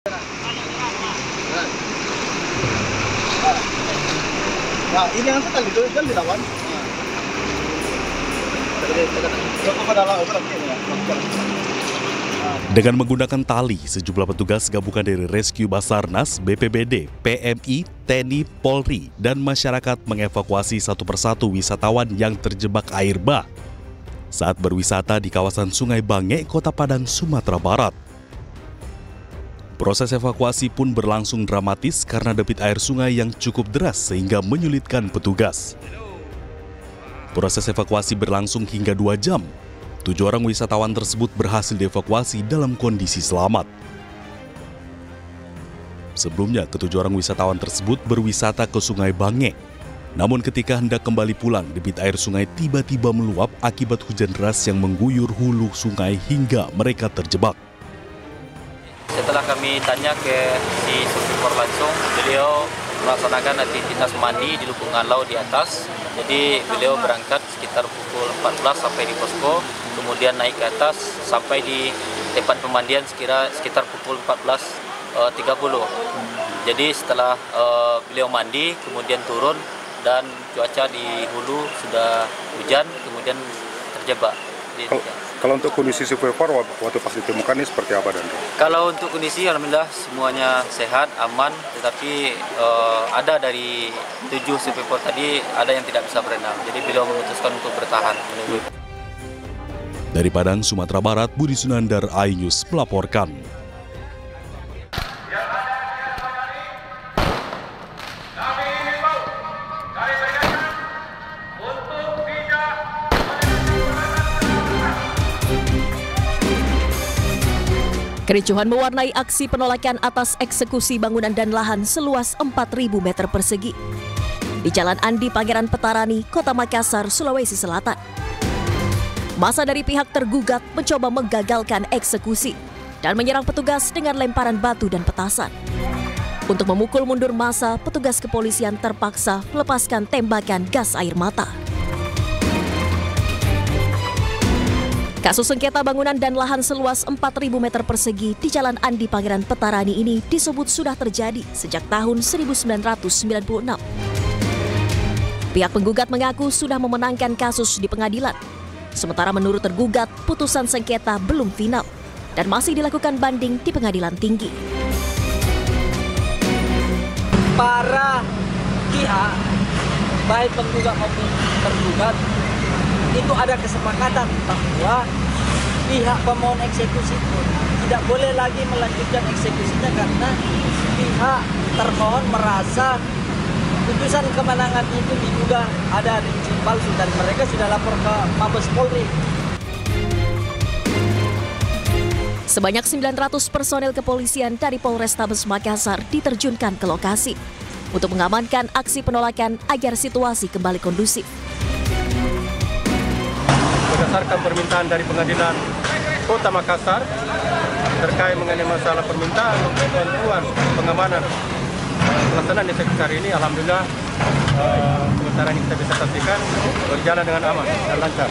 Nah, ini yang kita itu kan dilawan. Dengan menggunakan tali, sejumlah petugas gabungan dari Rescue Basarnas, BPBD, PMI, TNI, Polri, dan masyarakat mengevakuasi satu persatu wisatawan yang terjebak air bah saat berwisata di kawasan Sungai Bange, Kota Padang, Sumatera Barat. Proses evakuasi pun berlangsung dramatis karena debit air sungai yang cukup deras sehingga menyulitkan petugas. Proses evakuasi berlangsung hingga 2 jam. 7 orang wisatawan tersebut berhasil dievakuasi dalam kondisi selamat. Sebelumnya, ke-7 orang wisatawan tersebut berwisata ke Sungai Bange. Namun ketika hendak kembali pulang, debit air sungai tiba-tiba meluap akibat hujan deras yang mengguyur hulu sungai hingga mereka terjebak. Setelah kami tanya ke si supir langsung, beliau melaksanakan aktivitas mandi di lubungan laut di atas. Jadi beliau berangkat sekitar pukul 14 sampai di posko, kemudian naik ke atas sampai di tempat pemandian sekitar pukul 14.30. Jadi setelah beliau mandi, kemudian turun dan cuaca di hulu sudah hujan, kemudian terjebak. Kalau untuk kondisi supir waktu pas ditemukan ini seperti apa, Dan? Kalau untuk kondisi, alhamdulillah semuanya sehat, aman. Tetapi ada dari 7 supir tadi ada yang tidak bisa berenang. Jadi beliau memutuskan untuk bertahan menunggu. Dari Padang, Sumatera Barat, Budi Sunandar, iNews melaporkan. Kericuhan mewarnai aksi penolakan atas eksekusi bangunan dan lahan seluas 4.000 meter persegi di Jalan Andi Pangeran Petarani, Kota Makassar, Sulawesi Selatan. Massa dari pihak tergugat mencoba menggagalkan eksekusi dan menyerang petugas dengan lemparan batu dan petasan. Untuk memukul mundur massa, petugas kepolisian terpaksa melepaskan tembakan gas air mata. Kasus sengketa bangunan dan lahan seluas 4.000 meter persegi di Jalan Andi Pangeran Petarani ini disebut sudah terjadi sejak tahun 1996. Pihak penggugat mengaku sudah memenangkan kasus di pengadilan. Sementara menurut tergugat, putusan sengketa belum final dan masih dilakukan banding di pengadilan tinggi. Para pihak, baik penggugat maupun tergugat, itu ada kesepakatan bahwa pihak pemohon eksekusi itu tidak boleh lagi melanjutkan eksekusinya karena pihak termohon merasa putusan kemenangan itu diduga ada izin palsu dan mereka sudah lapor ke Mabes Polri. Sebanyak 900 personel kepolisian dari Polrestabes Makassar diterjunkan ke lokasi untuk mengamankan aksi penolakan agar situasi kembali kondusif. Berdasarkan permintaan dari Pengadilan Kota Makassar terkait mengenai masalah permintaan bantuan pengamanan pelaksanaan eksekusi hari ini, alhamdulillah sementara ini kita bisa saksikan berjalan dengan aman dan lancar.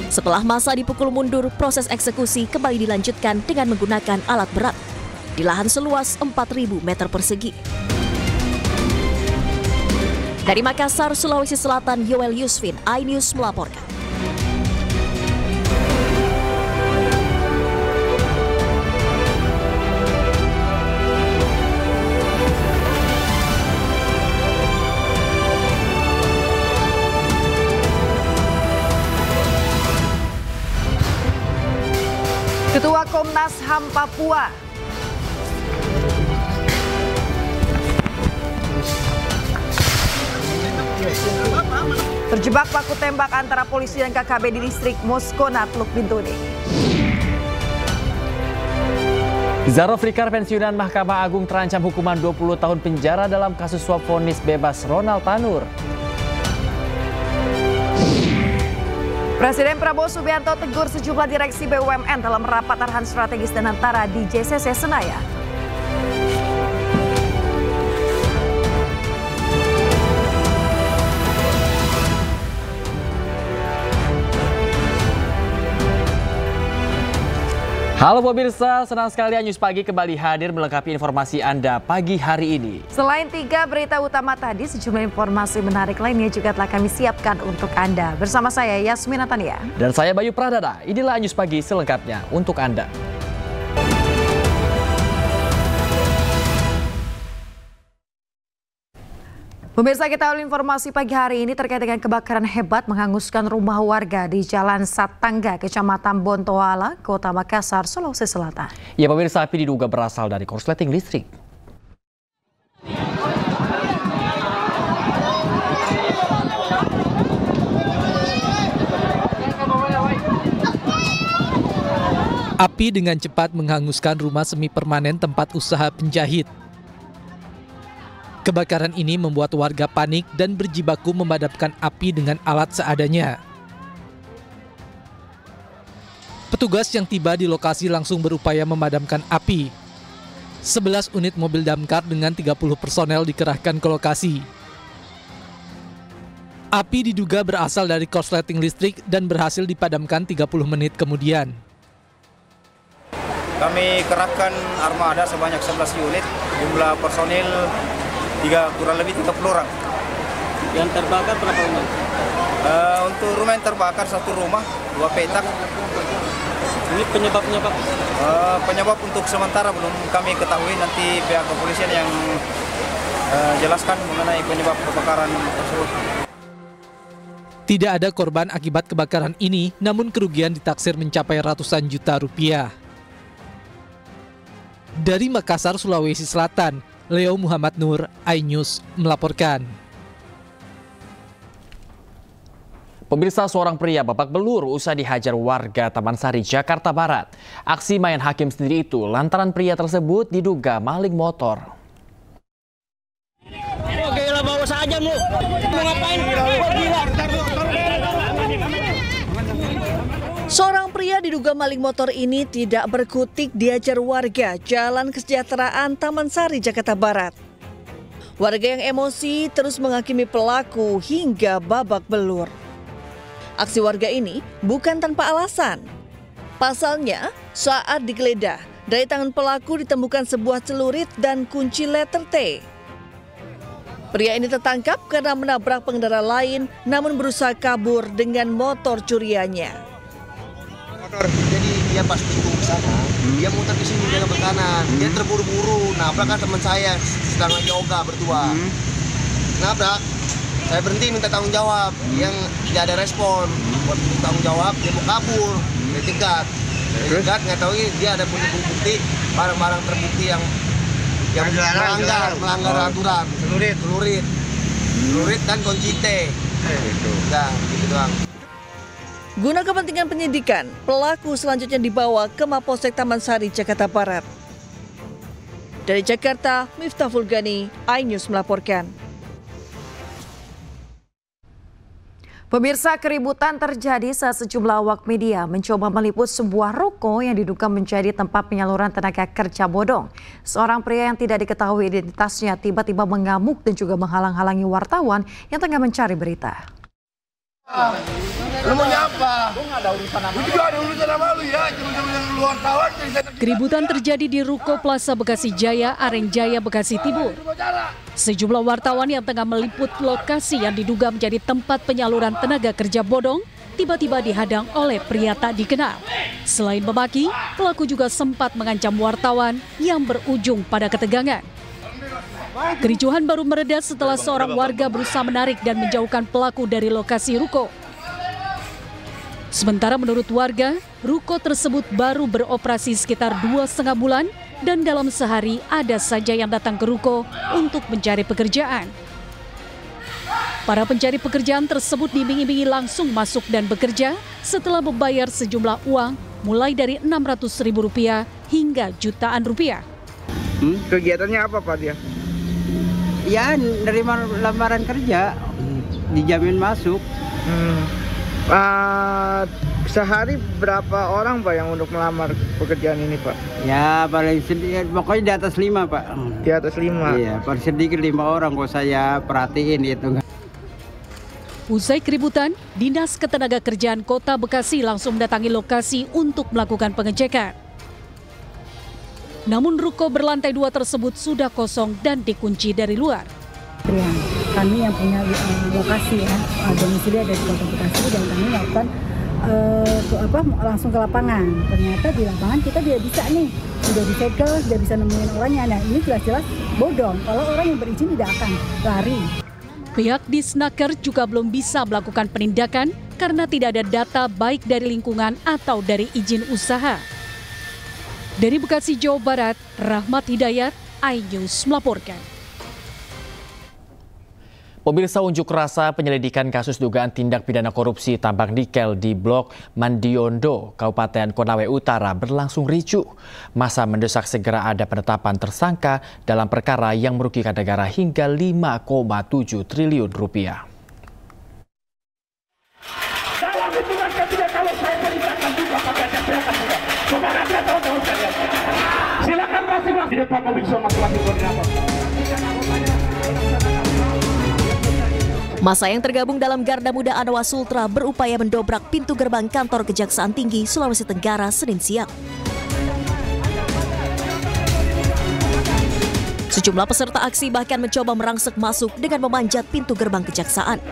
Setelah massa dipukul mundur, proses eksekusi kembali dilanjutkan dengan menggunakan alat berat di lahan seluas 4.000 meter persegi. Dari Makassar, Sulawesi Selatan, Yoel Yusfin, iNews melaporkan. Ketua Komnas HAM Papua terjebak baku tembak antara polisi dan KKB di distrik Moskona, Teluk Bintuni. Zaro Frikar, pensiunan Mahkamah Agung, terancam hukuman 20 tahun penjara dalam kasus suap vonis bebas Ronald Tanur. Presiden Prabowo Subianto tegur sejumlah direksi BUMN dalam rapat arahan strategis dan antara di JCC Senayan. Halo pemirsa, senang sekali News Pagi kembali hadir melengkapi informasi Anda pagi hari ini. Selain 3 berita utama tadi, sejumlah informasi menarik lainnya juga telah kami siapkan untuk Anda. Bersama saya Yasmin Natania. Dan saya Bayu Pradana. Inilah News Pagi selengkapnya untuk Anda. Pemirsa, kita awal informasi pagi hari ini terkait dengan kebakaran hebat menghanguskan rumah warga di Jalan Satangga, Kecamatan Bontoala, Kota Makassar, Sulawesi Selatan. Ya pemirsa, api diduga berasal dari korsleting listrik. Api dengan cepat menghanguskan rumah semi permanen tempat usaha penjahit. Kebakaran ini membuat warga panik dan berjibaku memadamkan api dengan alat seadanya. Petugas yang tiba di lokasi langsung berupaya memadamkan api. 11 unit mobil damkar dengan 30 personel dikerahkan ke lokasi. Api diduga berasal dari korsleting listrik dan berhasil dipadamkan 30 menit kemudian. Kami kerahkan armada sebanyak 11 unit, jumlah personil kurang lebih 30 orang. Yang terbakar berapa rumah? Untuk rumah yang terbakar 1 rumah, 2 petak. Ini penyebabnya Pak? Penyebab untuk sementara belum kami ketahui, nanti pihak kepolisian yang jelaskan mengenai penyebab kebakaran tersebut. Tidak ada korban akibat kebakaran ini, namun kerugian ditaksir mencapai ratusan juta rupiah. Dari Makassar, Sulawesi Selatan, Leo Muhammad Nur, iNews melaporkan. Pemirsa, seorang pria babak belur usai dihajar warga Taman Sari, Jakarta Barat. Aksi main hakim sendiri itu lantaran pria tersebut diduga maling motor. Gila, bawa saja lu. Mau ngapain? Gila. Seorang pria diduga maling motor ini tidak berkutik diajar warga Jalan Kesejahteraan Taman Sari, Jakarta Barat. Warga yang emosi terus menghakimi pelaku hingga babak belur. Aksi warga ini bukan tanpa alasan. Pasalnya, saat digeledah, dari tangan pelaku ditemukan sebuah celurit dan kunci letter T. Pria ini tertangkap karena menabrak pengendara lain namun berusaha kabur dengan motor curiannya. Jadi dia pas pintu ke sana, dia muter ke sini dia ke kanan. Dia terburu-buru nabrak kan teman saya sedang lagi yoga berdua. Nabrak, saya berhenti minta tanggung jawab. Yang tidak ada respon, buat tanggung jawab dia mau kabur, dia cegat. Nggak tahu dia ada punya bukti, barang-barang terbukti yang melanggar aturan. Celurit dan kunci T. Nah, gitu doang. Guna kepentingan penyidikan, pelaku selanjutnya dibawa ke Mapolsek Taman Sari, Jakarta Barat. Dari Jakarta, Miftah Fulgani, iNews melaporkan. Pemirsa, keributan terjadi saat sejumlah awak media mencoba meliput sebuah ruko yang diduga menjadi tempat penyaluran tenaga kerja bodong. Seorang pria yang tidak diketahui identitasnya tiba-tiba mengamuk dan juga menghalang-halangi wartawan yang tengah mencari berita. Lu mau nyapa? Gua nggak ada urusan sama lu. Juga ada urusan sama lu ya, cuma luar kawan. Keributan terjadi di Ruko Plaza Bekasi Jaya, Areng Jaya, Bekasi Timur. Sejumlah wartawan yang tengah meliput lokasi yang diduga menjadi tempat penyaluran tenaga kerja bodong tiba-tiba dihadang oleh pria tak dikenal. Selain memaki, pelaku juga sempat mengancam wartawan yang berujung pada ketegangan. Kericuhan baru mereda setelah seorang warga berusaha menarik dan menjauhkan pelaku dari lokasi ruko. Sementara menurut warga, ruko tersebut baru beroperasi sekitar 2,5 bulan dan dalam sehari ada saja yang datang ke ruko untuk mencari pekerjaan. Para pencari pekerjaan tersebut diiming-imingi langsung masuk dan bekerja setelah membayar sejumlah uang mulai dari Rp600.000 hingga jutaan rupiah. Kegiatannya apa Pak dia? Ya, nerima lamaran kerja, dijamin masuk. Sehari berapa orang Pak yang untuk melamar pekerjaan ini Pak? Ya paling sedikit, pokoknya di atas 5 Pak. Di atas 5? Iya, paling sedikit 5 orang kok saya perhatiin itu. Usai keributan, Dinas Ketenagakerjaan Kota Bekasi langsung mendatangi lokasi untuk melakukan pengecekan. Namun ruko berlantai 2 tersebut sudah kosong dan dikunci dari luar. Kami yang punya lokasi ya, domisili ada di Kota Bekasi, dan kami melakukan langsung ke lapangan. Ternyata di lapangan kita tidak bisa nih, sudah disegel, tidak bisa nemuin orangnya. Nah ini jelas-jelas bodong, kalau orang yang berizin tidak akan lari. Pihak Disnaker juga belum bisa melakukan penindakan karena tidak ada data baik dari lingkungan atau dari izin usaha. Dari Bekasi, Jawa Barat, Rahmat Hidayat, iNews melaporkan. Pemirsa, unjuk rasa penyelidikan kasus dugaan tindak pidana korupsi tambang nikel di Blok Mandiondo, Kabupaten Konawe Utara berlangsung ricuh. Massa mendesak segera ada penetapan tersangka dalam perkara yang merugikan negara hingga 5,7 triliun rupiah. Silakan masing-masing di depan mobil masing-masing koordinator. Massa yang tergabung dalam Garda Muda Anoa Sultra berupaya mendobrak pintu gerbang kantor Kejaksaan Tinggi Sulawesi Tenggara Senin siang. Sejumlah peserta aksi bahkan mencoba merangsek masuk dengan memanjat pintu gerbang kejaksaan.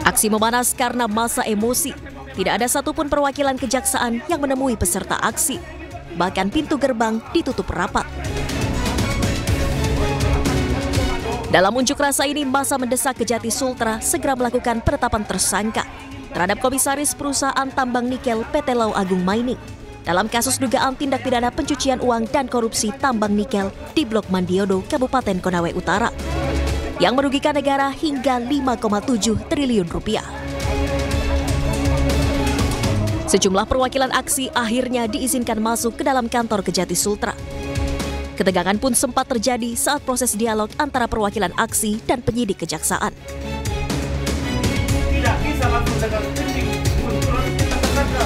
Aksi memanas karena massa emosi. Tidak ada satupun perwakilan kejaksaan yang menemui peserta aksi. Bahkan pintu gerbang ditutup rapat. Dalam unjuk rasa ini, massa mendesak Kejati Sultra segera melakukan penetapan tersangka terhadap Komisaris Perusahaan Tambang Nikel PT Lau Agung Mining dalam kasus dugaan tindak pidana pencucian uang dan korupsi tambang nikel di Blok Mandiondo, Kabupaten Konawe Utara, yang merugikan negara hingga 5,7 triliun rupiah. Sejumlah perwakilan aksi akhirnya diizinkan masuk ke dalam kantor Kejati Sultra. Ketegangan pun sempat terjadi saat proses dialog antara perwakilan aksi dan penyidik kejaksaan. Tidak bisa langsung dengan penyidik. Kita tersangka.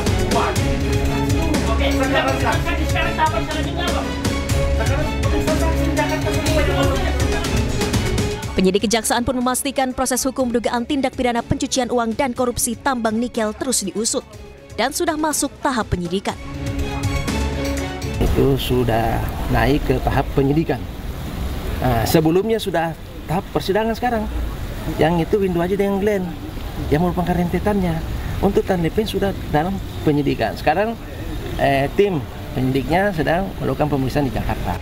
Oke, sekarang tahapan selanjutnya apa? Sekarang pemeriksaan tindakan sesuai dengan Penyidik kejaksaan pun memastikan proses hukum dugaan tindak pidana pencucian uang dan korupsi tambang nikel terus diusut dan sudah masuk tahap penyidikan. Itu sudah naik ke tahap penyidikan. Nah, sebelumnya sudah tahap persidangan sekarang. Yang itu Windu Aji dengan Glenn yang merupakan rentetannya. Untuk Tanlepin sudah dalam penyidikan. Sekarang tim penyidiknya sedang melakukan pemeriksaan di Jakarta.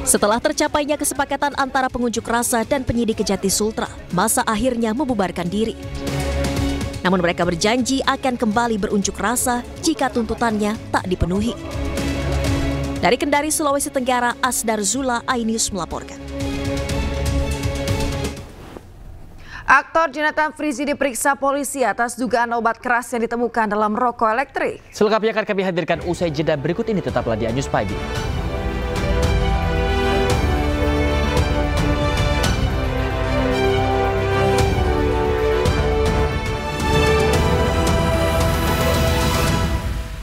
Setelah tercapainya kesepakatan antara pengunjuk rasa dan penyidik Kejati Sultra, massa akhirnya membubarkan diri. Namun mereka berjanji akan kembali berunjuk rasa jika tuntutannya tak dipenuhi. Dari Kendari, Sulawesi Tenggara, Asdar Zula, iNews melaporkan. Aktor Jonathan Frizzy diperiksa polisi atas dugaan obat keras yang ditemukan dalam rokok elektrik. Selengkapnya akan kami hadirkan usai jeda berikut ini, tetaplah di iNews Pagi.